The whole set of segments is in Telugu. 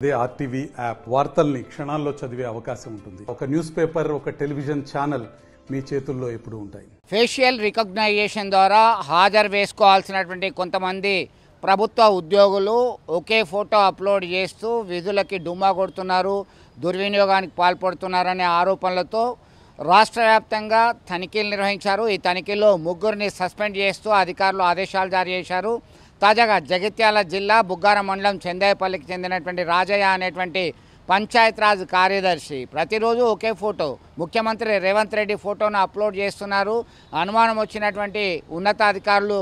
అదే ఆర్టీవీ యాప్ వార్తల్ని క్షణాల్లో చదివే అవకాశం ఉంటుంది. ఒక న్యూస్ పేపర్, ఒక టెలివిజన్ ఛానల్ మీ చేతుల్లో ఎప్పుడూ ఉంటాయి. ఫేషియల్ రికగ్నైజేషన్ ద్వారా హాజరు వేసుకోవాల్సినటువంటి కొంతమంది ప్రభుత్వ ఉద్యోగులు ఒకే ఫోటో అప్లోడ్ చేస్తూ విధులకి డుమ్మా కొడుతున్నారు, దుర్వినియోగానికి పాల్పడుతున్నారనే ఆరోపణలతో రాష్ట్ర వ్యాప్తంగా తనిఖీలు నిర్వహించారు. ఈ తనిఖీల్లో ముగ్గురిని సస్పెండ్ చేస్తూ అధికారులు ఆదేశాలు జారీ చేశారు. తాజాగా జగిత్యాల జిల్లా బుగ్గారం మండలం చెందాయపల్లికి చెందినటువంటి రాజయ్య అనేటువంటి పంచాయతీరాజ్ కార్యదర్శి ప్రతిరోజు ఒకే ఫోటో ముఖ్యమంత్రి రేవంత్ రెడ్డి ఫోటోను అప్లోడ్ చేస్తున్నారు. అనుమానం వచ్చినటువంటి ఉన్నతాధికారులు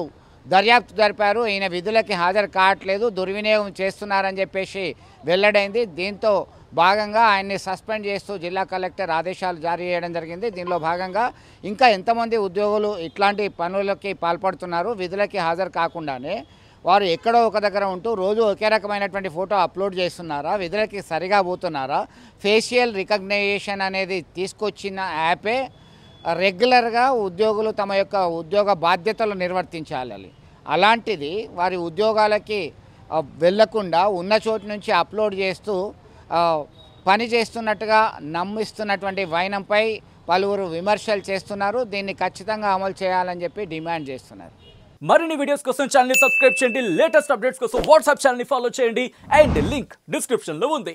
దర్యాప్తు జరిపారు. ఈయన విధులకి హాజరు కావట్లేదు, దుర్వినియోగం చేస్తున్నారని చెప్పేసి వెల్లడైంది. దీంతో భాగంగా ఆయన్ని సస్పెండ్ చేస్తూ జిల్లా కలెక్టర్ ఆదేశాలు జారీ చేయడం జరిగింది. దీనిలో భాగంగా ఇంకా ఎంతమంది ఉద్యోగులు ఇట్లాంటి పనులకి పాల్పడుతున్నారు, విధులకి హాజరు కాకుండానే వారు ఎక్కడో ఒక దగ్గర ఉంటూ రోజు ఒకే రకమైనటువంటి ఫోటో అప్లోడ్ చేస్తున్నారా, విధులకి సరిగా పోతున్నారా? ఫేషియల్ రికగ్నైజేషన్ అనేది తీసుకొచ్చిన యాపే రెగ్యులర్గా ఉద్యోగులు తమ యొక్క ఉద్యోగ బాధ్యతలు నిర్వర్తించాలి. అలాంటిది వారి ఉద్యోగాలకి వెళ్లకుండా ఉన్న చోటు నుంచి అప్లోడ్ చేస్తూ పని చేస్తున్నట్టుగా నమ్మిస్తున్నటువంటి వైనంపై పలువురు విమర్శలు చేస్తున్నారు. దీన్ని ఖచ్చితంగా అమలు చేయాలని చెప్పి డిమాండ్ చేస్తున్నారు. మరిన్ని వీడియోస్ కోసం ఛానల్ ని సబ్స్క్రైబ్ చేయండి. లేటెస్ట్ అప్డేట్స్ కోసం వాట్సాప్ ఛానల్ ని ఫాలో చేయండి. అండ్ లింక్ డిస్క్రిప్షన్ లో ఉంది.